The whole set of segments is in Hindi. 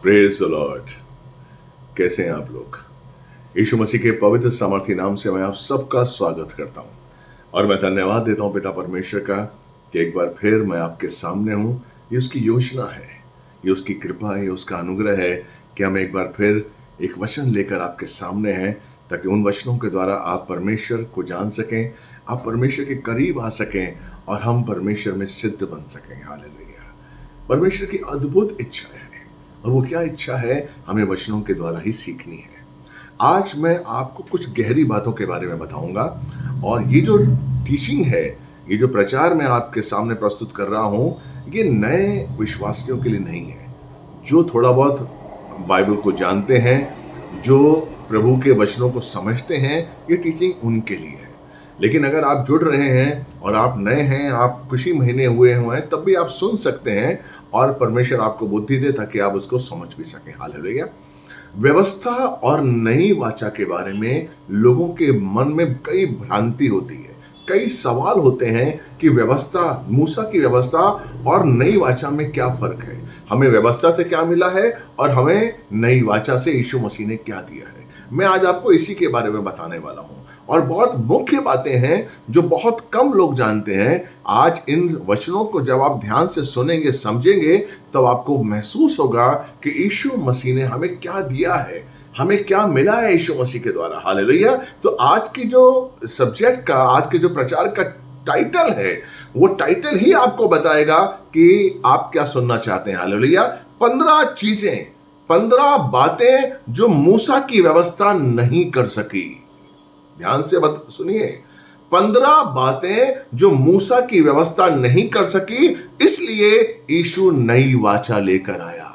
Praise the Lord. कैसे हैं आप लोग? यीशु मसीह के पवित्र सामर्थी नाम से मैं आप सबका स्वागत करता हूं और मैं धन्यवाद देता हूं पिता परमेश्वर का कि एक बार फिर मैं आपके सामने हूं। ये उसकी योजना है, ये उसकी कृपा है, ये उसका अनुग्रह है कि हम एक बार फिर एक वचन लेकर आपके सामने हैं, ताकि उन वचनों के द्वारा आप परमेश्वर को जान सकें, आप परमेश्वर के करीब आ सकें और हम परमेश्वर में सिद्ध बन सकें। हालेलुया। परमेश्वर की अद्भुत इच्छा है, और वो क्या इच्छा है हमें वचनों के द्वारा ही सीखनी है। आज मैं आपको कुछ गहरी बातों के बारे में बताऊंगा, और ये जो टीचिंग है, ये जो प्रचार मैं आपके सामने प्रस्तुत कर रहा हूं, ये नए विश्वासियों के लिए नहीं है। जो थोड़ा बहुत बाइबल को जानते हैं, जो प्रभु के वचनों को समझते हैं, ये टीचिंग उनके लिए है। लेकिन अगर आप जुड़ रहे हैं और आप नए हैं, आप कुछ ही महीने हुए हैं, तब भी आप सुन सकते हैं और परमेश्वर आपको बुद्धि दे ताकि आप उसको समझ भी सकें। हालेलुया। व्यवस्था और नई वाचा के बारे में लोगों के मन में कई भ्रांति होती है, कई सवाल होते हैं कि व्यवस्था, मूसा की व्यवस्था और नई वाचा में क्या फर्क है, हमें व्यवस्था से क्या मिला है और हमें नई वाचा से यीशु मसीह ने क्या दिया है। मैं आज आपको इसी के बारे में बताने वाला हूं, और बहुत मुख्य बातें हैं जो बहुत कम लोग जानते हैं। आज इन वचनों को जब आप ध्यान से सुनेंगे, समझेंगे, तब आपको महसूस होगा कि यीशु मसीह ने हमें क्या दिया है, हमें क्या मिला है यीशु मसीह के द्वारा। हालेलुया। तो आज की जो सब्जेक्ट का, आज के जो प्रचार का टाइटल है, वो टाइटल ही आपको बताएगा कि आप क्या सुनना चाहते हैं। हालेलुया। 15 चीजें, 15 बातें जो मूसा की व्यवस्था नहीं कर सकी। ध्यान से सुनिए, 15 बातें जो मूसा की व्यवस्था नहीं कर सकी, इसलिए यीशु नई वाचा लेकर आया,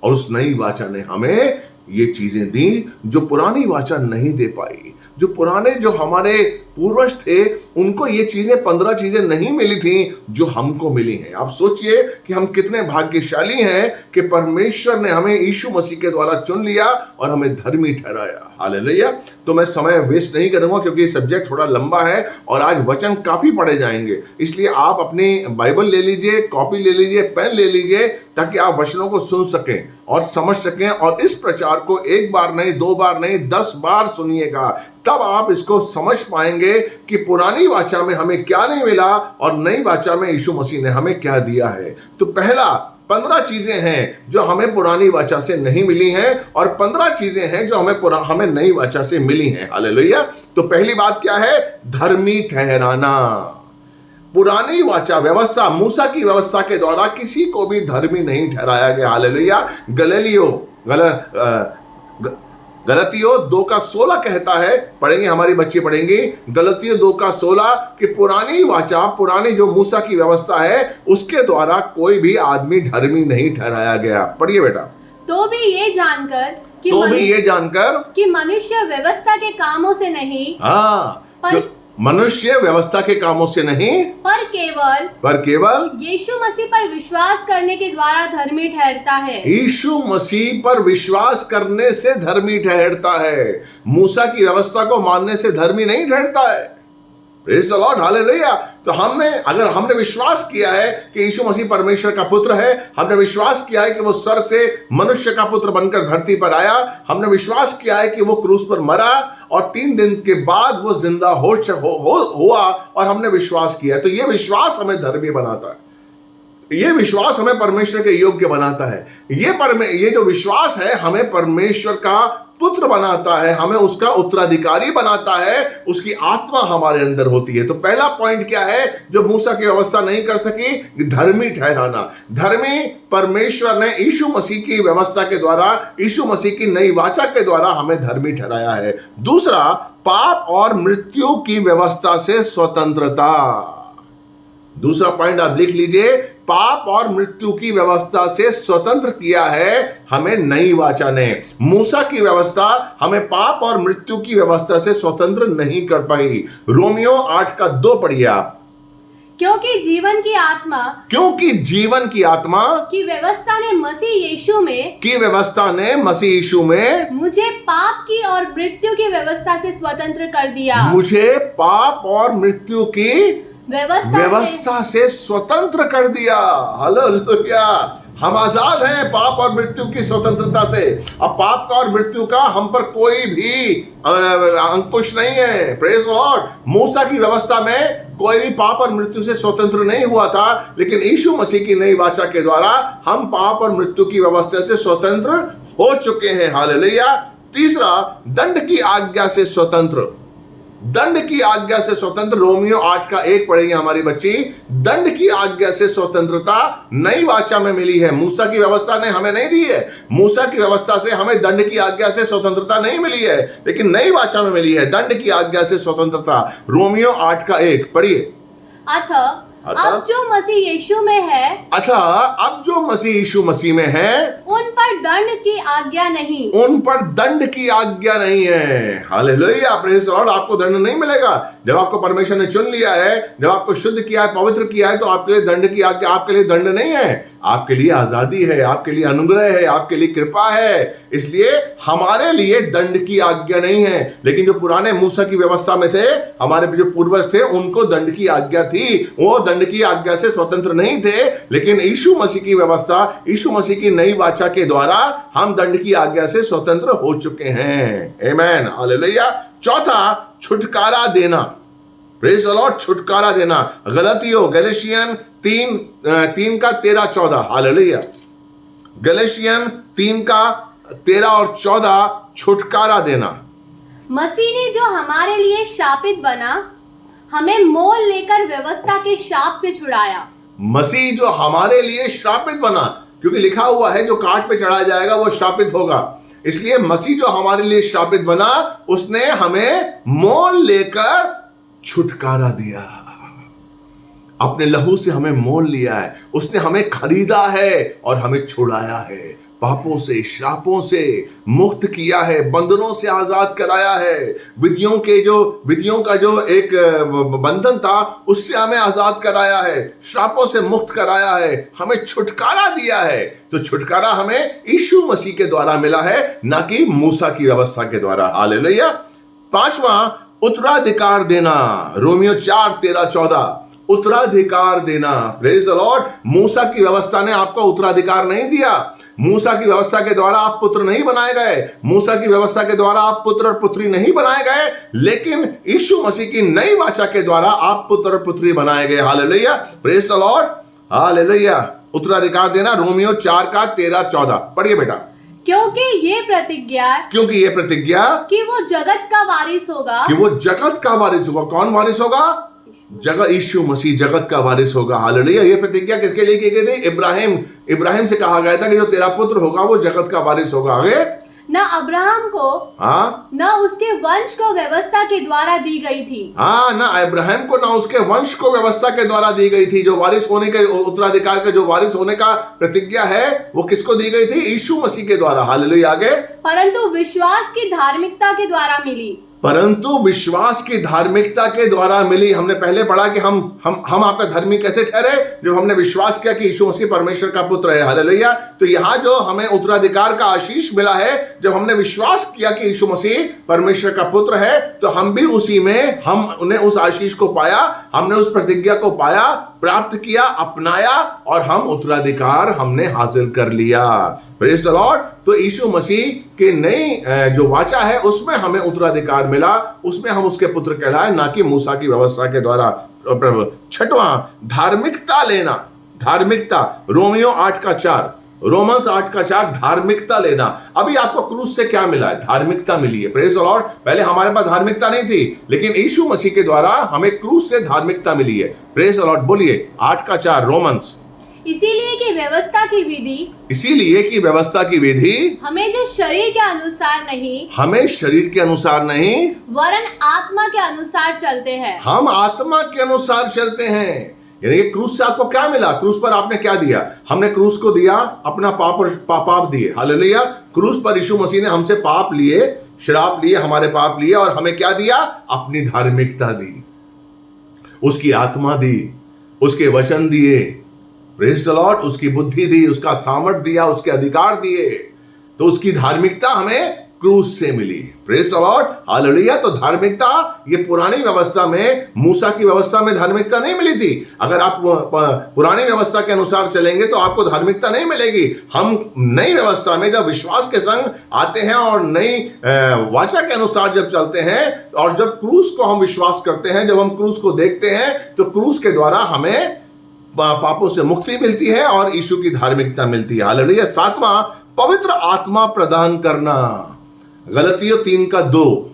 और उस नई वाचा ने हमें ये चीजें दी जो पुरानी वाचा नहीं दे पाई। जो पुराने, जो हमारे पूर्वज थे, उनको ये चीजें, 15 चीजें नहीं मिली थी जो हमको मिली हैं। आप सोचिए कि हम कितने भाग्यशाली हैं कि परमेश्वर ने हमें यीशु मसीह के द्वारा चुन लिया और हमें धर्मी ठहराया। हालेलुया। तो मैं समय वेस्ट नहीं करूंगा, क्योंकि सब्जेक्ट थोड़ा लंबा है और आज वचन काफी पढ़े जाएंगे। इसलिए आप अपनी बाइबल ले लीजिए, कॉपी ले लीजिए, पेन ले लीजिए, ताकि आप वचनों को सुन सकें और समझ सकें। और इस प्रचार को एक बार नहीं, 2 बार नहीं, 10 बार सुनिएगा, तब आप इसको समझ पाएंगे कि पुरानी वाचा में हमें क्या नहीं मिला और नई वाचा में यीशु मसीह ने हमें क्या दिया है। तो पहला 15 चीजें हैं जो हमें पुरानी वाचा से नहीं मिली हैं, और 15 चीजें हैं जो हमें नई वाचा से मिली हैं। हालेलुया। तो पहली बात क्या है? धर्मी ठहराना। पुरानी वाचा व्यवस्था, मूसा की व्यवस्था के द्वारा किसी को भी धर्मी नहीं ठहराया गया। हालेलुया। गलतियों 2:16 कहता है, पढ़ेंगे, हमारी बच्ची पढ़ेंगे, गलतियों 2:16, कि पुरानी वाचा, पुरानी जो मूसा की व्यवस्था है, उसके द्वारा कोई भी आदमी धर्मी नहीं ठहराया गया। पढ़िए बेटा। तो भी ये जानकर कि मनुष्य व्यवस्था के कामों से नहीं, मनुष्य व्यवस्था के कामों से नहीं, पर केवल यीशु मसीह पर विश्वास करने के द्वारा धर्मी ठहरता है। यीशु मसीह पर विश्वास करने से धर्मी ठहरता है। मूसा की व्यवस्था को मानने से धर्मी नहीं ठहरता है। Praise the lord. हालेलुया। तो अगर हमने विश्वास किया है कि यीशु मसीह परमेश्वर का पुत्र है, हमने विश्वास किया है कि वो स्वर्ग से मनुष्य का पुत्र बनकर धरती पर आया, हमने विश्वास किया है कि वो क्रूस पर मरा और 3 दिन के बाद वो जिंदा हुआ, और हमने विश्वास किया है, तो ये विश्वास हमें धर्मी बनाता है। ये विश्वास हमें परमेश्वर के योग्य बनाता है। ये जो विश्वास है हमें परमेश्वर का पुत्र बनाता है, हमें उसका उत्तराधिकारी बनाता है, उसकी आत्मा हमारे अंदर होती है। तो पहला पॉइंट क्या है जो मूसा की व्यवस्था नहीं कर सकी? धर्मी ठहराना। धर्मी परमेश्वर ने यीशु मसीह की व्यवस्था के द्वारा, यीशु मसीह की नई वाचा के द्वारा हमें धर्मी ठहराया है। दूसरा, पाप और मृत्यु की व्यवस्था से स्वतंत्रता। दूसरा पॉइंट आप लिख लीजिए, पाप और मृत्यु की व्यवस्था से स्वतंत्र किया है हमें नई वाचा ने। मूसा की व्यवस्था हमें पाप और मृत्यु की व्यवस्था से स्वतंत्र नहीं कर पाई। रोमियो 8:2 पढ़िए आप। क्योंकि जीवन की आत्मा की व्यवस्था ने मसीह यीशु में मुझे पाप की और मृत्यु की व्यवस्था से स्वतंत्र कर दिया। मुझे पाप और मृत्यु की व्यवस्था से स्वतंत्र कर दिया। हालेलुया। हम आजाद हैं पाप और मृत्यु की स्वतंत्रता से। अब पाप का और मृत्यु का हम पर कोई भी अंकुश नहीं है। Praise Lord. मूसा की व्यवस्था में कोई भी पाप और मृत्यु से स्वतंत्र नहीं हुआ था, लेकिन यीशु मसीह की नई वाचा के द्वारा हम पाप और मृत्यु की व्यवस्था से स्वतंत्र हो चुके हैं। हालेलुया। तीसरा, दंड की आज्ञा से स्वतंत्र। दंड की आज्ञा से स्वतंत्र। रोमियो 8:1 पढ़ेंगे हमारी बच्ची। दंड की आज्ञा से स्वतंत्रता नई वाचा में मिली है। मूसा की व्यवस्था ने हमें नहीं दी है। मूसा की व्यवस्था से हमें दंड की आज्ञा से स्वतंत्रता नहीं मिली है, लेकिन नई वाचा में मिली है दंड की आज्ञा से स्वतंत्रता। रोमियो 8:1 पढ़िए। अब जो मसीह यीशु में है, अब जो मसीह यीशु मसीह में है, उन पर दंड की आज्ञा नहीं। उन पर दंड की आज्ञा नहीं है। हालेलुया। Praise the Lord. आपको दंड नहीं मिलेगा। जब आपको परमेश्वर ने चुन लिया है, जब आपको शुद्ध किया है, पवित्र किया है, तो आपके लिए दंड की आज्ञा, आपके लिए दंड नहीं है। आपके लिए आजादी है, आपके लिए अनुग्रह है, आपके लिए कृपा है। इसलिए हमारे लिए दंड की आज्ञा नहीं है। लेकिन जो पुराने मूसा की व्यवस्था में थे, हमारे जो पूर्वज थे, उनको दंड की आज्ञा थी। वो दंड की आज्ञा से स्वतंत्र नहीं थे, लेकिन यीशु मसीह की व्यवस्था, यीशु मसीह की नई वाचा के द्वारा हम दंड की आज्ञा से स्वतंत्र हो चुके हैं। आमेन। हालेलुया। चौथा, छुटकारा देना। Praise the Lord. छुटकारा देना। गलतियों गैलेशियन 3:13-14। हालेलुया। गैलेशियन 3:13 और 14। छुटकारा देना। मसीह ने जो हमारे लिए शापित बना, हमें मोल लेकर व्यवस्था के शाप से छुड़ाया। मसीह जो हमारे लिए श्रापित बना, क्योंकि लिखा हुआ है जो काट पे चढ़ाया जाएगा वो श्रापित होगा। इसलिए मसीह जो हमारे लिए श्रापित बना, उसने हमें मोल लेकर छुटकारा दिया। अपने लहू से हमें मोल लिया है, उसने हमें खरीदा है और हमें छुड़ाया है। पापों से, श्रापों से मुक्त किया है, बंधनों से आजाद कराया है। विधियों का जो एक बंधन था, उससे हमें आजाद कराया है। श्रापों से मुक्त कराया है, हमें छुटकारा दिया है। तो छुटकारा हमें यीशु मसीह के द्वारा मिला है, ना कि मूसा की व्यवस्था के द्वारा। हालेलुया। पांचवा, उत्तराधिकार देना। रोमियो 4:13-14। उत्तराधिकार देना। Praise the Lord. मूसा की व्यवस्था ने आपको उत्तराधिकार नहीं दिया। मूसा की व्यवस्था के द्वारा आप पुत्र नहीं बनाए गए। मूसा की व्यवस्था के द्वारा आप पुत्र और पुत्री नहीं बनाए गए, लेकिन यीशु मसीह की नई वाचा के द्वारा आप पुत्र और पुत्री बनाए गए। Hallelujah. Praise the lord. Hallelujah. उत्तराधिकार देना। रोमियो 4:13-14 पढ़िए बेटा। क्योंकि ये प्रतिज्ञा कि वो जगत का वारिस होगा। कौन वारिस होगा? जगत। यीशु मसीह जगत का वारिस होगा। हालेलुया। ये प्रतिज्ञा किसके लिए की गई थी? इब्राहिम से कहा गया था कि जो तेरा पुत्र होगा वो जगत का वारिस होगा। आगे, न अब्राहम को न उसके वंश को व्यवस्था के द्वारा दी गई थी। ना अब्राहम को, ना उसके वंश को व्यवस्था के द्वारा दी गई थी। जो वारिस होने के, उत्तराधिकार का जो वारिस होने का प्रतिज्ञा है, वो किसको दी गई थी? यीशु मसीह के द्वारा। हालेलुया। आगे, परंतु विश्वास की धार्मिकता के द्वारा मिली। परंतु विश्वास की धार्मिकता के द्वारा मिली। हमने पहले पढ़ा कि हम आपका धर्मी कैसे ठहरे? जब हमने विश्वास किया कि यीशु मसीह परमेश्वर का पुत्र है। हालेलुया। तो यहाँ जो हमें उत्तराधिकार का आशीष मिला है, जब हमने विश्वास किया कि यीशु मसीह परमेश्वर का पुत्र है, तो हम भी उसी में हमने उस आशीष को पाया, हमने उस प्रतिज्ञा को पाया, प्राप्त किया, अपनाया, और हम उत्तराधिकार हमने हासिल कर लिया। Praise the Lord. तो यीशु मसीह के नई जो वाचा है, उसमें हमें उत्तराधिकार मिला, उसमें हम उसके पुत्र कहलाए, ना कि मूसा की व्यवस्था के द्वारा। छठवां, धार्मिकता लेना। धार्मिकता। रोमियो 8:4। रोमन्स 8:4। धार्मिकता लेना। अभी आपको क्रूस से क्या मिला है? धार्मिकता मिली है। Praise the Lord. पहले हमारे पास धार्मिकता नहीं थी, लेकिन यीशु मसीह के द्वारा हमें क्रूस से धार्मिकता मिली है। Praise the Lord. बोलिए 8:4 रोमन्स। इसीलिए कि व्यवस्था की विधि हमें जो शरीर के अनुसार नहीं, वरन आत्मा के अनुसार चलते हैं। हम आत्मा के अनुसार चलते हैं। यानी कि क्रूस से आपको क्या मिला? क्रूस पर आपने क्या दिया? हमने क्रूस को दिया अपना पाप दिए। हालेलुया। क्रूस पर यीशु मसीह ने हमसे पाप लिए, श्राप लिए, हमारे पाप लिए, और हमें क्या दिया? अपनी धार्मिकता दी, उसकी आत्मा दी, उसके वचन दिए। Praise the Lord. उसकी बुद्धि दी, उसका सामर्थ दिया, उसके अधिकार दिए। तो उसकी धार्मिकता हमें क्रूस से मिली। Praise the lord, hallelujah. तो धार्मिकता ये पुरानी व्यवस्था में, मूसा की व्यवस्था में धार्मिकता नहीं मिली थी। अगर आप पुरानी व्यवस्था के अनुसार चलेंगे तो आपको धार्मिकता नहीं मिलेगी। हम नई व्यवस्था में जब विश्वास के संग आते हैं और नई वाचा के अनुसार जब चलते हैं और जब क्रूस को हम विश्वास करते हैं, जब हम क्रूस को देखते हैं, तो क्रूस के द्वारा हमें पापों से मुक्ति मिलती है और यीशु की धार्मिकता मिलती है। हालेलुया। 7वां, पवित्र आत्मा प्रदान करना। गलतियों 3:2,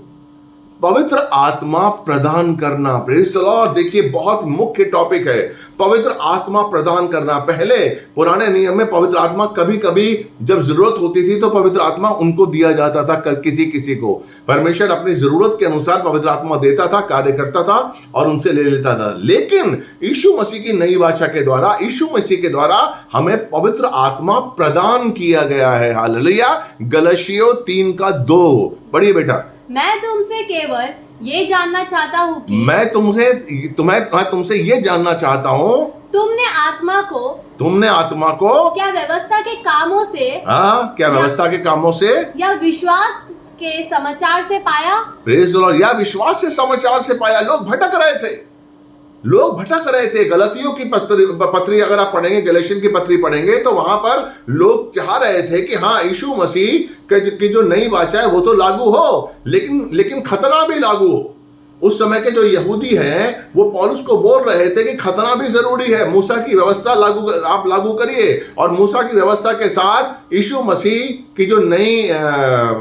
पवित्र आत्मा प्रदान करना। Praise the Lord. देखिए बहुत मुख्य टॉपिक है पवित्र आत्मा प्रदान करना। पहले पुराने नियम में पवित्र आत्मा कभी कभी जब जरूरत होती थी तो पवित्र आत्मा उनको दिया जाता था, किसी को। परमेश्वर अपनी जरूरत के अनुसार पवित्र आत्मा देता था, कार्य करता था और उनसे ले लेता था। लेकिन यीशु मसीह की नई वाचा के द्वारा, यीशु मसीह के द्वारा हमें पवित्र आत्मा प्रदान किया गया है। हालेलुया। गलतियों 3:2। पढ़िए बेटा। मैं तुमसे केवल ये जानना चाहता हूँ कि मैं तुमसे ये जानना चाहता हूँ, तुमने आत्मा को क्या व्यवस्था के कामों से, क्या व्यवस्था के कामों से या विश्वास के समाचार से पाया? Praise the Lord. या विश्वास से समाचार से पाया। लोग भटक रहे थे। गलतियों की पत्री अगर आप पढ़ेंगे, गलेशियन की पत्री पढ़ेंगे तो वहां पर लोग चाह रहे थे कि हाँ, यीशु मसीह की जो नई वाचा है वो तो लागू हो, लेकिन खतना भी लागू हो। उस समय के जो यहूदी हैं वो पौलुस को बोल रहे थे कि खतना भी जरूरी है, मूसा की व्यवस्था आप लागू करिए और मूसा की व्यवस्था के साथ यीशु मसीह की जो नई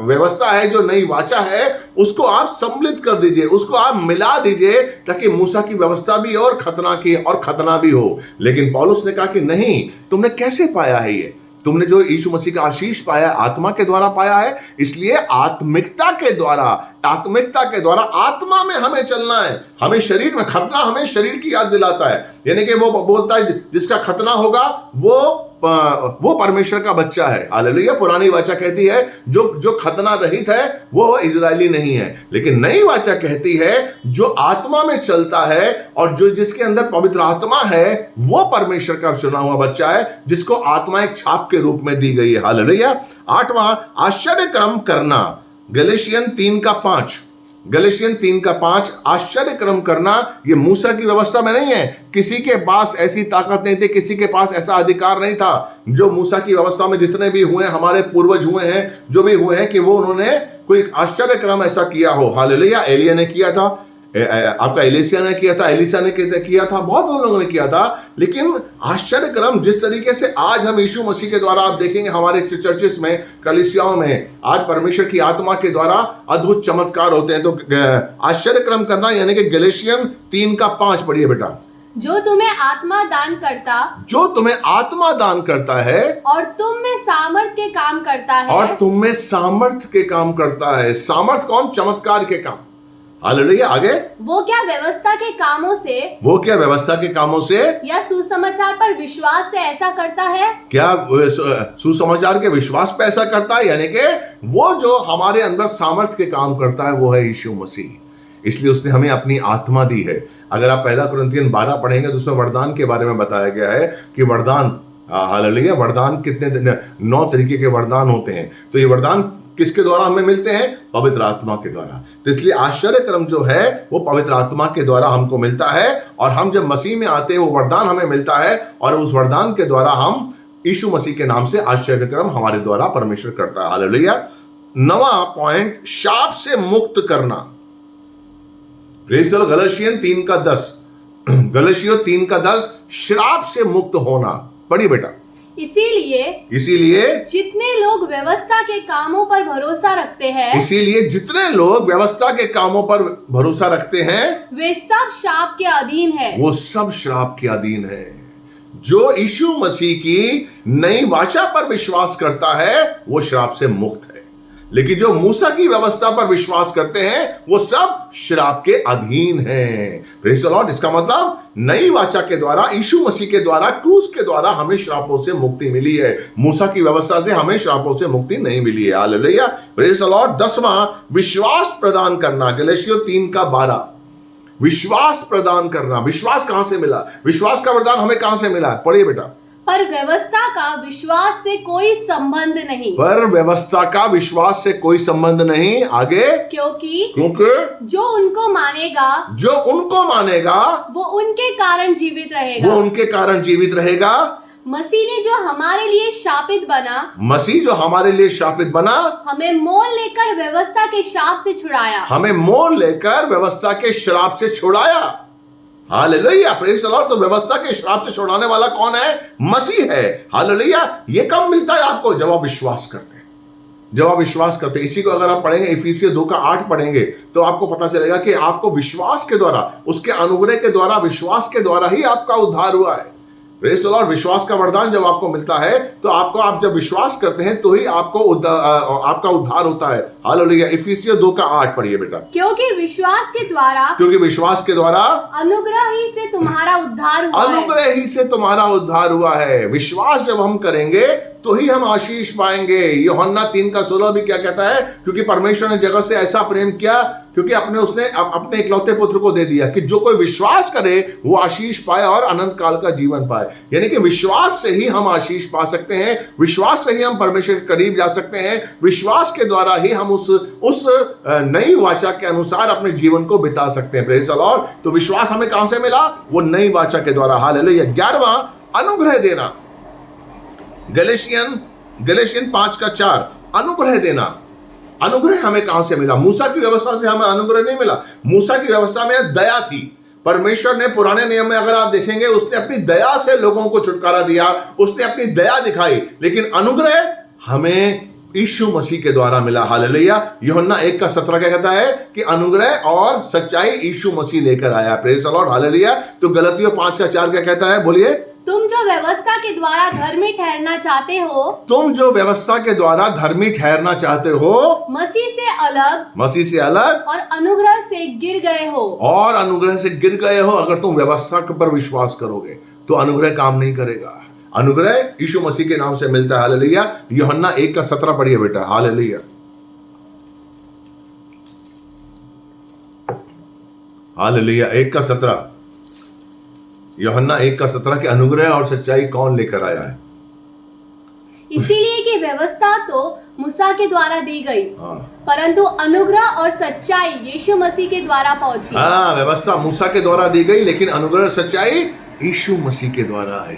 व्यवस्था है, जो नई वाचा है, उसको आप सम्मिलित कर दीजिए, उसको आप मिला दीजिए ताकि मूसा की व्यवस्था भी और खतना भी हो। लेकिन पौलुस ने कहा कि नहीं, तुमने कैसे पाया है ये? तुमने जो यीशु मसीह का आशीष पाया, आत्मा के द्वारा पाया है, इसलिए आत्मिकता के द्वारा आत्मा में हमें चलना है। हमें शरीर में खतना, हमें शरीर की याद दिलाता है। यानी कि वो बोलता है जिसका खतना होगा वो परमेश्वर का बच्चा है। हालेलुया। पुरानी वाचा कहती है जो खतना रहित है वो इजरायली नहीं है, लेकिन नई वाचा कहती है जो आत्मा में चलता है और जो जिसके अंदर पवित्र आत्मा है वो परमेश्वर का चुना हुआ बच्चा है, जिसको आत्मा एक छाप के रूप में दी गई है। हालेलुया। 8वां, आश्चर्य कर्म करना। गलेशियन 3:5 आश्चर्य कर्म करना। ये मूसा की व्यवस्था में नहीं है। किसी के पास ऐसी ताकत नहीं थी, किसी के पास ऐसा अधिकार नहीं था। जो मूसा की व्यवस्था में जितने भी हुए, हमारे पूर्वज हुए हैं, जो भी हुए हैं, कि वो उन्होंने कोई आश्चर्य कर्म ऐसा किया हो। हालेलुया। एलिया ने किया था, आपका एलिशा ने किया था, एलिशा ने किया था, बहुत लोगों ने किया था। लेकिन आश्चर्य कर्म जिस तरीके से आज हम यीशु मसीह के द्वारा आप देखेंगे हमारे चर्चेस में, कलीसियाओं में, आज परमेश्वर की आत्मा के द्वारा अद्भुत चमत्कार होते हैं। तो आश्चर्य कर्म करना यानी कि गलेशियन 3:5 पढ़िए बेटा। जो तुम्हें आत्मा दान करता है और तुम में सामर्थ के काम करता है। सामर्थ कौन? चमत्कार के काम। हालेलुया। आगे, वो क्या व्यवस्था के कामों से या सुसमाचार पर विश्वास से ऐसा करता है? क्या सुसमाचार के विश्वास पे ऐसा करता है? यानी कि वो जो हमारे अंदर सामर्थ्य के काम करता है वो है यीशु मसीह। इसलिए उसने हमें अपनी आत्मा दी है। अगर आप 1 कुरिन्थियन 12 पढ़ेंगे तो उसमें वरदान के बारे में बताया गया है कि वरदान, हालेलुया, वरदान कितने 9 तरीके के वरदान होते हैं। तो ये वरदान किसके द्वारा हमें मिलते हैं? पवित्र आत्मा के द्वारा। तो इसलिए आश्चर्य कर्म जो है वो पवित्र आत्मा के द्वारा हमको मिलता है और हम जब मसीह में आते हैं वो वरदान हमें मिलता है और उस वरदान के द्वारा हम यीशु मसीह के नाम से आश्चर्य कर्म हमारे द्वारा परमेश्वर करता है। हालेलुया। 9वां पॉइंट, शाप से मुक्त करना। गलतियों 3:10 श्राप से मुक्त होना। पढ़िए बेटा। इसीलिए जितने लोग व्यवस्था के कामों पर भरोसा रखते हैं, वे सब शाप के अधीन हैं। जो यीशु मसीह की नई वाचा पर विश्वास करता है वो श्राप से मुक्त है, लेकिन जो मूसा की व्यवस्था पर विश्वास करते हैं वो सब श्राप के अधीन हैं। Praise the Lord. इसका मतलब नई वाचा के द्वारा, यीशु मसीह के द्वारा, क्रूस के द्वारा हमें श्रापों से मुक्ति मिली है। मूसा की व्यवस्था से हमें श्रापों से मुक्ति नहीं मिली है। हालेलुया। Praise the lord. 10वां, विश्वास प्रदान करना। गलेशियों 3:12 विश्वास प्रदान करना। विश्वास कहां से मिला? विश्वास का वरदान हमें कहां से मिला? पढ़िए बेटा। पर व्यवस्था का विश्वास से कोई संबंध नहीं। पर व्यवस्था का विश्वास से कोई संबंध नहीं। आगे, क्योंकि जो उनको मानेगा वो उनके कारण जीवित रहेगा। मसीह ने जो हमारे लिए शापित बना हमें मोल लेकर व्यवस्था के श्राप से छुड़ाया। Hallelujah, praise the Lord. तो व्यवस्था के श्राप से छुड़ाने वाला कौन है? मसीह है। हालेलुया। ये कब मिलता है आपको? जब आप विश्वास करते हैं। इसी को अगर आप पढ़ेंगे, इफिसियों 2:8 पढ़ेंगे, तो आपको पता चलेगा कि आपको विश्वास के द्वारा, उसके अनुग्रह के द्वारा, विश्वास के द्वारा ही आपका उद्धार हुआ है। Praise the Lord. विश्वास का वरदान जब आपको मिलता है, तो आप जब विश्वास करते हैं तो ही आपका उद्धार होता है। हालेलुया। इफिसियों 2:8 पढ़िए बेटा। क्योंकि विश्वास के द्वारा अनुग्रह ही से तुम्हारा उद्धार हुआ है। विश्वास जब हम करेंगे तो ही हम आशीष पाएंगे। यूहन्ना 3:16 भी क्या कहता है? क्योंकि परमेश्वर ने जगत से ऐसा प्रेम किया, क्योंकि उसने अपने इकलौते पुत्र को दे दिया कि जो कोई विश्वास करे वो आशीष पाए और अनंत काल का जीवन पाए। यानी कि विश्वास से ही हम आशीष पा सकते हैं, विश्वास से ही हम परमेश्वर के करीब जा सकते हैं, विश्वास के द्वारा ही हम उस नई वाचा के अनुसार अपने जीवन को बिता सकते हैं। Praise the Lord. तो विश्वास हमें कहां से मिला? वो नई वाचा के द्वारा। हालेलुया। 11वां, अनुग्रह देना। गलेशियन 5:4, अनुग्रह देना। अनुग्रह हमें कहां से मिला? मूसा की व्यवस्था से हमें अनुग्रह नहीं मिला। मूसा की व्यवस्था में दया थी। परमेश्वर ने पुराने नियम में अगर आप देखेंगे, उसने अपनी दया से लोगों को छुटकारा दिया, उसने अपनी दया दिखाई। लेकिन अनुग्रह हमें यीशु मसीह के द्वारा मिला। हालेलुया। यूहन्ना 1:17 क्या कहता है? कि अनुग्रह और सच्चाई यीशु मसीह लेकर आया। Praise the lord. हालेलुया। तो गलतियों 5:4 क्या कहता है? बोलिए। तुम जो व्यवस्था के द्वारा धर्मी ठहरना चाहते हो, मसीह से अलग और अनुग्रह से गिर गए हो। अगर तुम व्यवस्था पर विश्वास करोगे तो अनुग्रह काम नहीं करेगा। अनुग्रह यीशु मसीह के नाम से मिलता है। हालेलुया। यूहन्ना 1:17 पढ़िए बेटा। हालेलुया। हालेलुया। 1:17, यूहन्ना 1:17 के अनुग्रह और सच्चाई कौन लेकर आया है? इसीलिए कि व्यवस्था तो मूसा के द्वारा दी गई, परंतु अनुग्रह और सच्चाई यीशु मसीह के द्वारा पहुंची। व्यवस्था मूसा के द्वारा दी गई, लेकिन अनुग्रह और सच्चाई यीशु मसीह के द्वारा आई।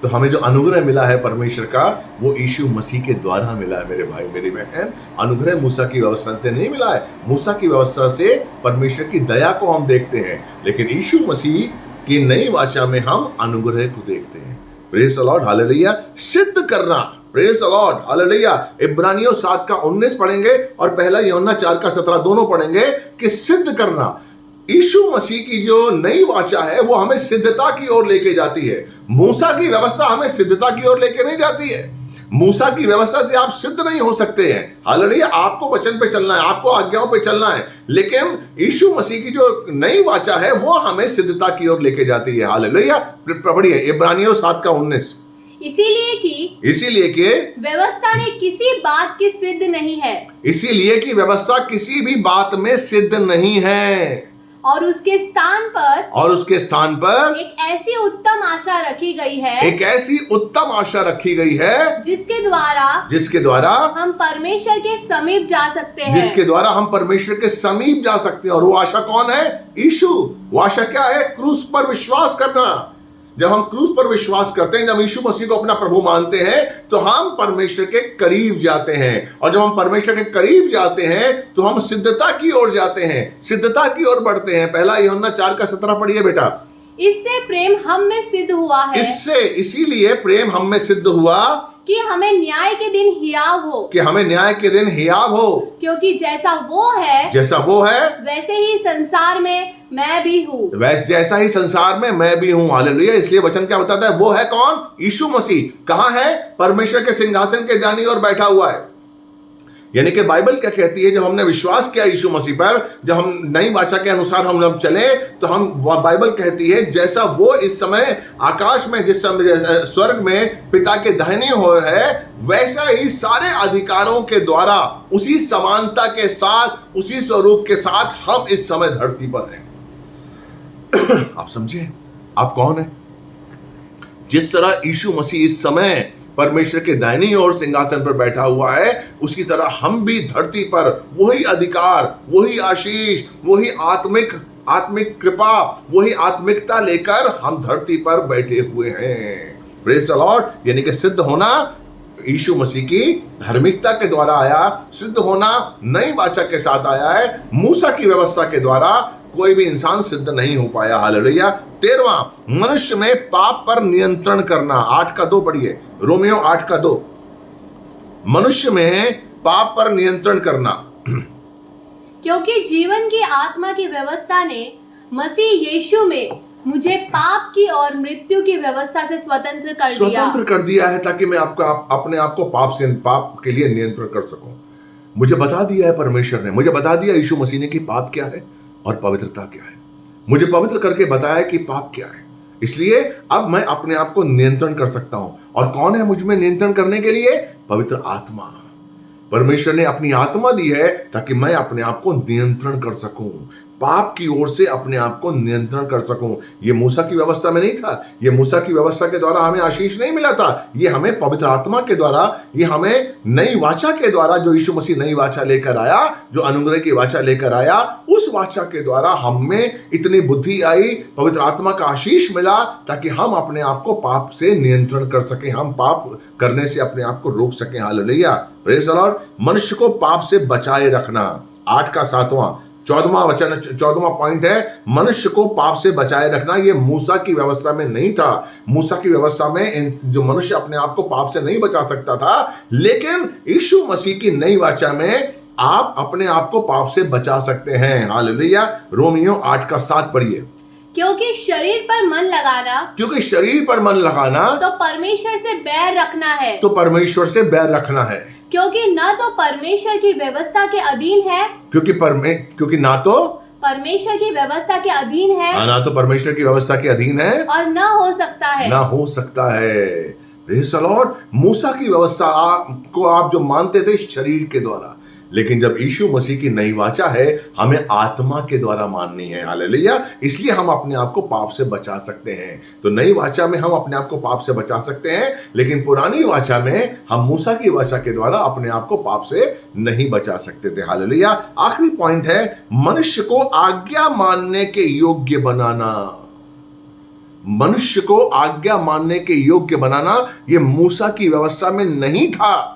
तो हमें जो अनुग्रह मिला है परमेश्वर का, वो यीशु मसीह के द्वारा मिला है। मेरे भाई मेरी बहन, अनुग्रह मूसा की व्यवस्था से नहीं मिला है। मूसा की व्यवस्था से परमेश्वर की दया को हम देखते हैं, लेकिन यीशु मसीह की नई वाचा में हम अनुग्रह को देखते हैं। Praise the lord. हालेलुया। सिद्ध करना। Praise the lord. हालेलुया। इब्रानियों 7:19 पढ़ेंगे और पहला यूहन्ना 4:17 दोनों पढ़ेंगे कि सिद्ध करना। यीशु मसीह की जो नई वाचा है वो हमें सिद्धता की ओर लेके जाती है। मूसा की व्यवस्था हमें सिद्धता की ओर लेके नहीं जाती है। मूसा की व्यवस्था से आप सिद्ध नहीं हो सकते हैं। हालेलुया। आपको वचन पे चलना है, आपको आज्ञाओं पे चलना है, लेकिन यीशु मसीह की जो नई वाचा है वो हमें सिद्धता की ओर लेके जाती है। हालेलुया। पढ़िए इब्रानियों 7:19। इसीलिए कि व्यवस्था ने किसी बात की सिद्ध नहीं है। इसीलिए कि व्यवस्था किसी भी बात में सिद्ध नहीं है, और उसके स्थान पर एक ऐसी उत्तम आशा रखी गई है जिसके द्वारा हम परमेश्वर के समीप जा सकते हैं। और वो आशा कौन है? यीशु। वो आशा क्या है? क्रूस पर विश्वास करना। जब हम क्रूस पर विश्वास करते हैं, जब यीशु मसीह को अपना प्रभु मानते हैं, तो हम परमेश्वर के करीब जाते हैं। और जब हम परमेश्वर के करीब जाते हैं तो हम सिद्धता की ओर जाते हैं, सिद्धता की ओर बढ़ते हैं। पहला यूहन्ना 4:17 पढ़िए बेटा। इससे प्रेम हम में सिद्ध हुआ है। इसीलिए प्रेम हम में सिद्ध हुआ कि हमें न्याय के दिन हियाव हो। क्योंकि जैसा वो है वैसे ही संसार में मैं भी हूँ। जैसा ही संसार में मैं भी हूँ। हालेलुया। इसलिए वचन क्या बताता है? वो है कौन? यीशु मसीह। कहाँ है? परमेश्वर के सिंहासन के दाहिनी ओर बैठा हुआ है। यानी कि बाइबल क्या कहती है? जब हमने विश्वास किया यीशु मसीह पर, जब हम नई वाचा के अनुसार हम जब चले, तो हम बाइबल कहती है जैसा वो इस समय आकाश में, जिस समय स्वर्ग में पिता के दाहिने ओर है, वैसा ही सारे अधिकारों के द्वारा, उसी समानता के साथ, उसी स्वरूप के साथ हम इस समय धरती पर हैं। आप समझे आप कौन है? जिस तरह यीशु मसीह इस समय परमेश्वर के दाहिनी ओर सिंहासन पर बैठा हुआ है, उसी तरह हम भी धरती पर वही अधिकार, वही आशीष, वही आत्मिक कृपा, वही आत्मिकता लेकर हम धरती पर बैठे हुए हैं। Praise the Lord. यानी कि सिद्ध होना यीशु मसीह की धार्मिकता के द्वारा आया, सिद्ध होना नई वाचा के साथ आया है। मूसा की व्यवस्था के द्वारा कोई भी इंसान सिद्ध नहीं हो पाया। हालेलुया। 13वां, मनुष्य में पाप पर नियंत्रण करना। 8:2 पढ़िए, रोमियो 8:2। मनुष्य में पाप पर नियंत्रण करना। क्योंकि जीवन की आत्मा की व्यवस्था ने मसीह यीशु में मुझे पाप की और मृत्यु की व्यवस्था से स्वतंत्र कर दिया है, ताकि मैं अपने आप को पाप के लिए नियंत्रण कर सकूं। मुझे बता दिया है परमेश्वर ने, मुझे बता दिया यीशु मसीह ने कि पाप क्या है और पवित्रता क्या है। मुझे पवित्र करके बताया कि पाप क्या है। इसलिए अब मैं अपने आप को नियंत्रण कर सकता हूं। और कौन है मुझ में नियंत्रण करने के लिए? पवित्र आत्मा। परमेश्वर ने अपनी आत्मा दी है ताकि मैं अपने आप को नियंत्रण कर सकूं, पाप की ओर से अपने आप को नियंत्रण कर सकूं। ये मूसा की व्यवस्था में नहीं था। ये मूसा की व्यवस्था के द्वारा हमें आशीष नहीं मिला था। ये हमें पवित्र आत्मा के द्वारा, ये हमें नई वाचा के द्वारा, जो यीशु मसीह नई वाचा लेकर आया, जो अनुग्रह की वाचा लेकर आया, उस वाचा के द्वारा हमें इतनी बुद्धि आई, पवित्र आत्मा का आशीष मिला, ताकि हम अपने आप को पाप से नियंत्रण कर सकें, हम पाप करने से अपने आप को रोक सकें। हालेलुया। Praise the Lord. मनुष्य को पाप से बचाए रखना। 8:7। 14वां पॉइंट है, मनुष्य को पाप से बचाए रखना। ये मूसा की व्यवस्था में नहीं था। मूसा की व्यवस्था में जो मनुष्य अपने आप को पाप से नहीं बचा सकता था, लेकिन यीशु मसीह की नई वाचा में आप अपने आप को पाप से बचा सकते हैं। हालेलुया। रोमियो 8:7 पढ़िए। क्योंकि शरीर पर मन लगाना तो परमेश्वर से बैर रखना है। क्योंकि ना तो परमेश्वर की व्यवस्था के अधीन है, क्योंकि ना तो परमेश्वर की व्यवस्था के अधीन है, ना तो परमेश्वर की व्यवस्था के अधीन है, और ना हो सकता है। Praise the Lord. मूसा की व्यवस्था को आप जो मानते थे शरीर के द्वारा, लेकिन जब यीशु मसीह की नई वाचा है, हमें आत्मा के द्वारा माननी है। हालेलुया। इसलिए हम अपने आप को पाप से बचा सकते हैं। तो नई वाचा में हम अपने आप को पाप से बचा सकते हैं, लेकिन पुरानी वाचा में हम मूसा की वाचा के द्वारा अपने आप को पाप से नहीं बचा सकते थे। हालेलुया। आखिरी पॉइंट है, मनुष्य को आज्ञा मानने के योग्य बनाना। मनुष्य को आज्ञा मानने के योग्य बनाना, यह मूसा की व्यवस्था में नहीं था,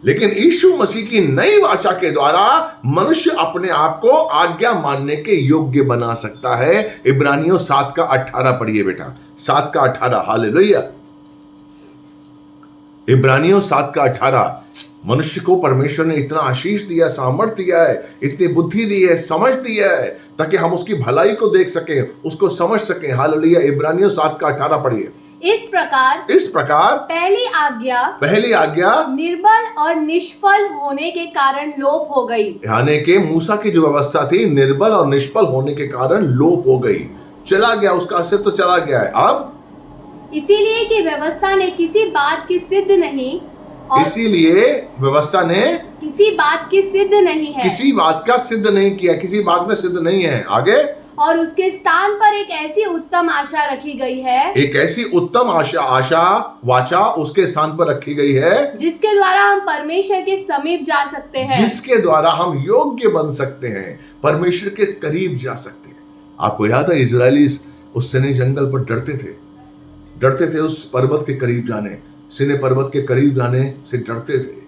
लेकिन यीशु मसीह की नई वाचा के द्वारा मनुष्य अपने आप को आज्ञा मानने के योग्य बना सकता है। इब्रानियों 7:18 पढ़िए बेटा। 7:18। हालेलुया। इब्रानियों 7:18। मनुष्य को परमेश्वर ने इतना आशीष दिया, सामर्थ्य दिया है, इतनी बुद्धि दी है, समझ दिया है, ताकि हम उसकी भलाई को देख सकें, उसको समझ सकें। हालेलुया। इब्रानियों 7:18 पढ़िए। इस प्रकार पहली आज्ञा निर्बल और निष्फल होने के कारण लोप हो गई। यानी कि मूसा की जो व्यवस्था थी, निर्बल और निष्फल होने के कारण लोप हो गई, चला गया, उसका असर तो चला गया है। अब इसीलिए कि व्यवस्था ने किसी बात की सिद्ध नहीं है, किसी बात का सिद्ध नहीं किया, किसी बात में सिद्ध नहीं है। आगे, और उसके स्थान पर एक ऐसी उत्तम आशा रखी गई है, एक ऐसी उत्तम आशा वाचा उसके स्थान पर रखी गई है, जिसके द्वारा हम परमेश्वर के समीप जा सकते हैं, जिसके द्वारा हम योग्य बन सकते हैं, परमेश्वर के करीब जा सकते हैं। आपको याद है, इजरायली उस सिने जंगल पर डरते थे उस पर्वत के करीब जाने, सिने पर्वत के करीब जाने से डरते थे।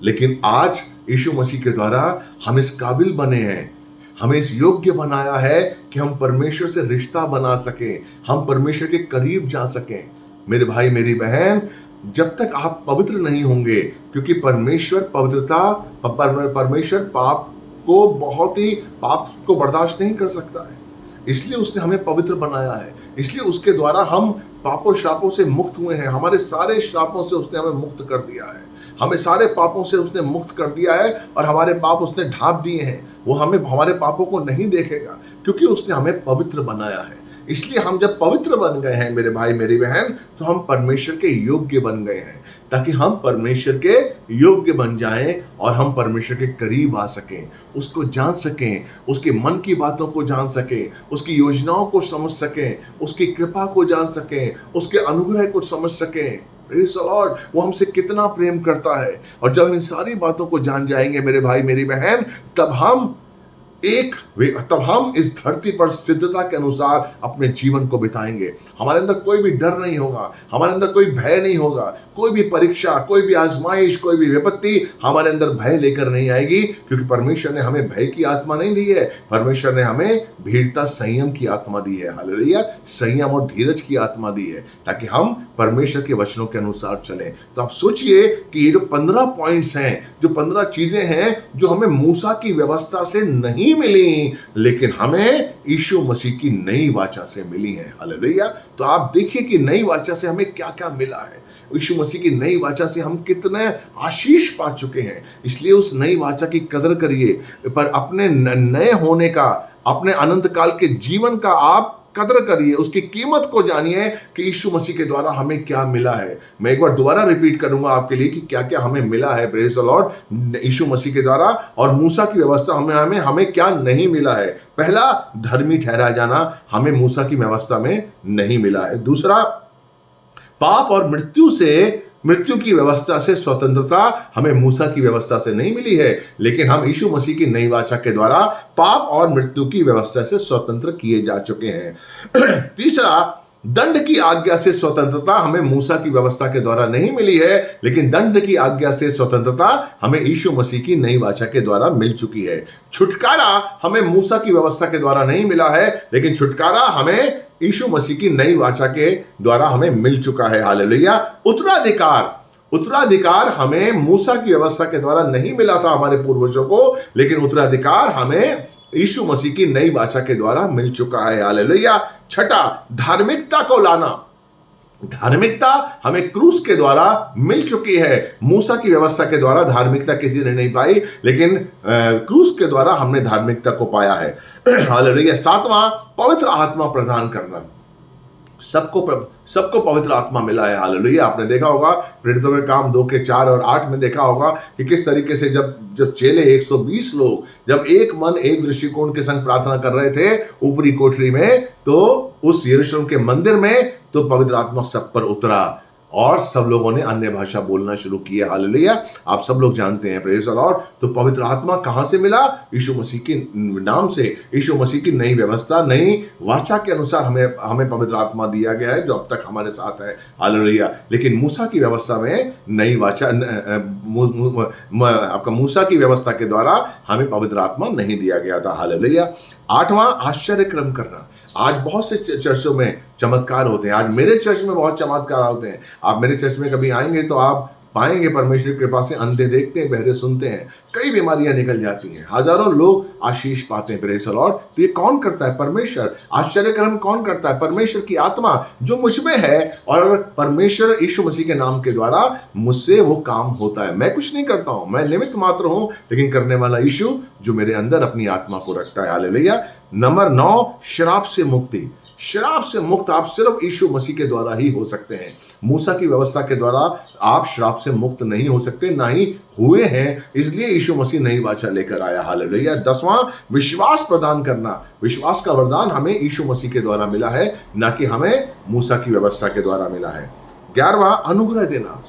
लेकिन आज यीशु मसीह के द्वारा हम इस काबिल बने हैं, हमें इस योग्य बनाया है कि हम परमेश्वर से रिश्ता बना सकें, हम परमेश्वर के करीब जा सकें। मेरे भाई, मेरी बहन, जब तक आप पवित्र नहीं होंगे, क्योंकि परमेश्वर पाप को बर्दाश्त नहीं कर सकता है, इसलिए उसने हमें पवित्र बनाया है। इसलिए उसके द्वारा हम पापों श्रापों से मुक्त हुए हैं। हमारे सारे श्रापों से उसने हमें मुक्त कर दिया है, हमें सारे पापों से उसने मुक्त कर दिया है, और हमारे पाप उसने ढांप दिए हैं। वो हमें हमारे पापों को नहीं देखेगा, क्योंकि उसने हमें पवित्र बनाया है। इसलिए हम जब पवित्र बन गए हैं मेरे भाई मेरी बहन, तो हम परमेश्वर के योग्य बन गए हैं, ताकि हम परमेश्वर के योग्य बन जाएं और हम परमेश्वर के करीब आ सकें, उसको जान सकें, उसके मन की बातों को जान सकें, उसकी योजनाओं को समझ सकें, उसकी कृपा को जान सकें, उसके अनुग्रह को समझ सकें। प्रेज़ द लॉर्ड, वो हमसे कितना प्रेम करता है। और जब इन सारी बातों को जान जाएंगे मेरे भाई मेरी बहन, तब हम इस धरती पर सिद्धता के अनुसार अपने जीवन को बिताएंगे। हमारे अंदर कोई भी डर नहीं होगा, हमारे अंदर कोई भय नहीं होगा, कोई भी परीक्षा, कोई भी आजमाइश, कोई भी विपत्ति हमारे अंदर भय लेकर नहीं आएगी, क्योंकि परमेश्वर ने हमें भय की आत्मा नहीं दी है, परमेश्वर ने हमें भीरता संयम की आत्मा दी है। हालेलुया, संयम और धीरज की आत्मा दी है, ताकि हम परमेश्वर के वचनों के अनुसार चलें। तो आप सोचिए कि ये जो 15 पॉइंट्स हैं, जो 15 चीजें हैं, जो हमें मूसा की व्यवस्था से नहीं मिली, लेकिन हमें यीशु मसीह की नई वाचा से मिली है। हालेलुया। तो आप देखिए कि नई वाचा से हमें क्या क्या मिला है। यीशु मसीह की नई वाचा से हम कितने आशीष पा चुके हैं। इसलिए उस नई वाचा की कदर करिए, पर अपने नए होने का, अपने अनंत काल के जीवन का आप कदर करिए, उसकी कीमत को जानिए कि यीशु मसीह के द्वारा हमें क्या मिला है। मैं एक बार दोबारा रिपीट करूंगा आपके लिए कि क्या क्या हमें मिला है। प्रेज़ द लॉर्ड, यीशु मसीह के द्वारा और मूसा की व्यवस्था हमें क्या नहीं मिला है। पहला, धर्मी ठहराया जाना हमें मूसा की व्यवस्था में नहीं मिला है। दूसरा, पाप और मृत्यु की व्यवस्था से स्वतंत्रता हमें मूसा की व्यवस्था से नहीं मिली है, लेकिन हम यीशु मसीह की नई वाचा के द्वारा पाप और मृत्यु की व्यवस्था से स्वतंत्र किए जा चुके हैं। तीसरा, दंड की आज्ञा से स्वतंत्रता हमें मूसा की व्यवस्था के द्वारा नहीं मिली है, लेकिन दंड की आज्ञा से स्वतंत्रता हमें यीशु मसीह की नई वाचा के द्वारा मिल चुकी है। छुटकारा हमें मूसा की व्यवस्था के द्वारा नहीं मिला है, लेकिन छुटकारा हमें यीशु मसीह की नई वाचा के द्वारा हमें मिल चुका है। हालेलुया। उत्तराधिकार हमें मूसा की व्यवस्था के द्वारा नहीं मिला था हमारे पूर्वजों को, लेकिन उत्तराधिकार हमें यीशु मसीह की नई वाचा के द्वारा मिल चुका है। हालेलुया। छठा, धार्मिकता को लाना। धार्मिकता हमें क्रूस के द्वारा मिल चुकी है। मूसा की व्यवस्था के द्वारा धार्मिकता किसी ने नहीं पाई, लेकिन क्रूस के द्वारा हमने धार्मिकता को पाया है। हालेलुया। सातवां, पवित्र आत्मा प्रदान करना। सबको पवित्र आत्मा मिला है। हालेलुया। आपने देखा होगा प्रेरितों के काम 2 के 4 और 8 में देखा होगा कि किस तरीके से जब चेले 120 लोग जब एक मन एक दृष्टिकोण के संग प्रार्थना कर रहे थे ऊपरी कोठरी में, तो उस यरूशलेम के मंदिर में तो पवित्र आत्मा सब पर उतरा और सब लोगों ने अन्य भाषा बोलना शुरू किया। हालेलुया। आप सब लोग जानते हैं, प्रेज़ द लॉर्ड। तो पवित्र आत्मा कहां से मिला? यीशु मसीह के नाम से। यीशु मसीह की नई व्यवस्था, नई वाचा के अनुसार हमें पवित्र आत्मा दिया गया है, जो अब तक हमारे साथ है। हालेलुया। लेकिन मूसा की व्यवस्था में नई वाचा, आपका मूसा की व्यवस्था के द्वारा हमें पवित्र आत्मा नहीं दिया गया था। हालेलुया। आठवां, आश्चर्य क्रम करना। आज बहुत से चर्चों में चमत्कार होते हैं। आज मेरे चर्च में बहुत चमत्कार होते हैं। आप मेरे चर्च में कभी आएंगे तो आप पाएंगे परमेश्वर की कृपा से अंधे देखते हैं, बहरे सुनते हैं, कई बीमारियां निकल जाती हैं, हजारों लोग आशीष पाते हैं। Praise the Lord. तो ये कौन करता है? परमेश्वर। आश्चर्य कर्म कौन करता है? परमेश्वर की आत्मा जो मुझ में है, और परमेश्वर यीशु मसीह के नाम के द्वारा मुझसे वो काम होता है। मैं कुछ नहीं करता हूं, मैं निमित्त मात्र हूं, लेकिन करने वाला यीशु जो मेरे अंदर अपनी आत्मा को रखता है। हालेलुया। नंबर 9, शराब से मुक्ति। शराब से मुक्त आप सिर्फ यीशु मसीह के द्वारा ही हो सकते हैं। मूसा की व्यवस्था के द्वारा आप शराब से मुक्त नहीं हो सकते, ना ही हुए हैं, इसलिए यीशु मसीह नई वाचा लेकर आया। हालेलुया। 10वां, विश्वास प्रदान करना। विश्वास का वरदान हमें यीशु मसीह के द्वारा मिला है, ना कि हमें मूसा की व्यवस्था के द्वारा मिला है। 11वां, अनुग्रह देना।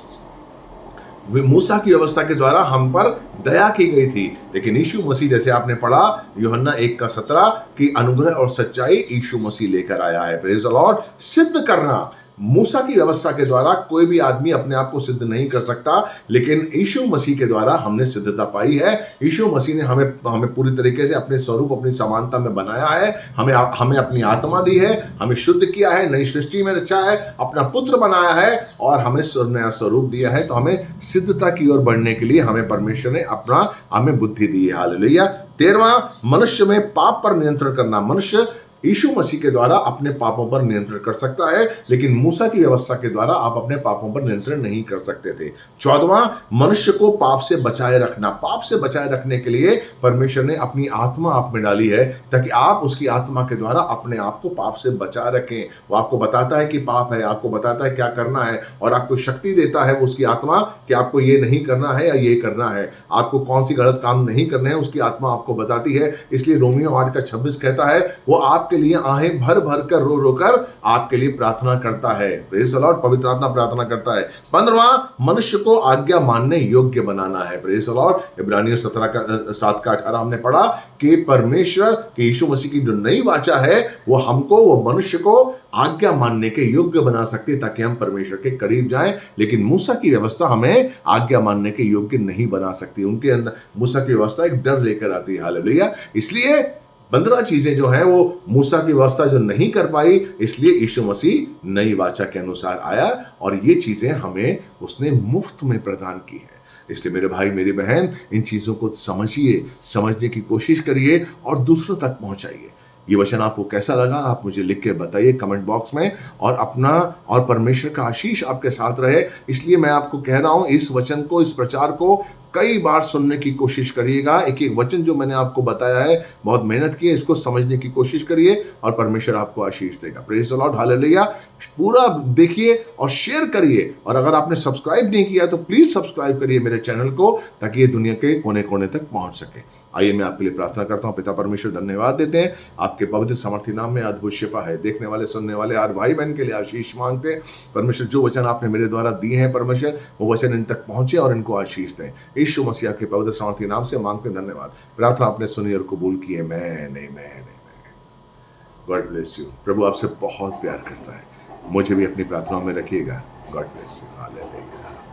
मूसा की व्यवस्था के द्वारा हम पर दया की गई थी, लेकिन यीशु मसीह, जैसे आपने पढ़ा यूहन्ना 1:17 की अनुग्रह और सच्चाई यीशु मसीह लेकर आया है। Praise the Lord. सिद्ध करना। मूसा की व्यवस्था के द्वारा कोई भी आदमी अपने आप को सिद्ध नहीं कर सकता, लेकिन यीशु मसीह के द्वारा हमने सिद्धता पाई है। यीशु मसीह ने हमें पूरी तरीके से अपने स्वरूप, अपनी समानता में बनाया है, हमें अपनी आत्मा दी है, हमें शुद्ध किया है, नई सृष्टि में रचा है, अपना पुत्र बनाया है और हमें नया स्वरूप दिया है। तो हमें सिद्धता की ओर बढ़ने के लिए हमें परमेश्वर ने हमें बुद्धि दी है। हालेलुया। 13वां, मनुष्य में पाप पर नियंत्रण करना। मनुष्य यीशु मसीह के द्वारा अपने पापों पर नियंत्रण कर सकता है, लेकिन मूसा की व्यवस्था के द्वारा आप अपने पापों पर नियंत्रण नहीं कर सकते थे। 14वां, मनुष्य को पाप से बचाए रखना। पाप से बचाए रखने के लिए परमेश्वर ने अपनी आत्मा आप में डाली है, ताकि आप उसकी आत्मा के द्वारा अपने आप को पाप से बचा रखें। वो आपको बताता है कि पाप है, आपको बताता है क्या करना है, और आपको शक्ति देता है उसकी आत्मा कि आपको ये नहीं करना है या ये करना है, आपको कौन सी गलत काम नहीं करने हैं, उसकी आत्मा आपको बताती है। इसलिए रोमियो 8:26 कहता है, वो आपके लिए आहें भर भर कर रो रो कर आपके लिए प्रार्थना करता है। प्रेज़ द लॉर्ड, पवित्र आत्मा प्रार्थना करता है। 15वां, मनुष्य को आज्ञा मानने योग्य बनाना है। प्रेज़ द लॉर्ड, इब्रानियों 7:18 हमने पढ़ा कि परमेश्वर के यीशु मसीह की जो नई वाचा है वो हमको, वो मनुष्य को आज्ञा मानने के योग्य बना सकती है, ताकि हम परमेश्वर के करीब जाएं। लेकिन मूसा की व्यवस्था हमें आज्ञा मानने के योग्य नहीं बना सकती। उनके अंदर मूसा की व्यवस्था एक डर लेकर आती है। हालेलुया। इसलिए 15 चीजें जो है वो मूसा की व्यवस्था जो नहीं कर पाई, इसलिए यीशु मसीह नई वाचा के अनुसार आया और ये चीजें हमें उसने मुफ्त में प्रदान की है। इसलिए मेरे भाई मेरी बहन, इन चीजों को समझिए, समझने की कोशिश करिए और दूसरों तक पहुंचाइए। ये वचन आपको कैसा लगा आप मुझे लिख के बताइए कमेंट बॉक्स में, और अपना और परमेश्वर का आशीष आपके साथ रहे। इसलिए मैं आपको कह रहा हूं, इस वचन को, इस प्रचार को कई बार सुनने की कोशिश करिएगा। एक एक वचन जो मैंने आपको बताया है, बहुत मेहनत की है, इसको समझने की कोशिश करिए और परमेश्वर आपको आशीष देगा। Praise the lord, hallelujah. पूरा देखिए और शेयर करिए, और अगर आपने सब्सक्राइब नहीं किया तो प्लीज सब्सक्राइब करिए मेरे चैनल को, ताकि ये दुनिया के कोने कोने तक पहुंच सके। आइए मैं आपके लिए प्रार्थना करता हूं। पिता परमेश्वर, धन्यवाद देते हैं, आपके पवित्र सामर्थी नाम में अद्भुत शिफा है। देखने वाले सुनने वाले हर भाई बहन के लिए आशीष मांगते हैं। परमेश्वर, जो वचन आपने मेरे द्वारा दिए हैं परमेश्वर, वो वचन इन तक पहुंचे और इनको आशीष दें। यीशु मसीह के पवित्र सामर्थी नाम से मांगते धन्यवाद। प्रार्थना आपने सुनी और कबूल की है। मैं गॉड ब्लेस यू। प्रभु आपसे बहुत प्यार करता है। मुझे भी अपनी प्रार्थनाओं में रखिएगा। God bless you. हालेलुया।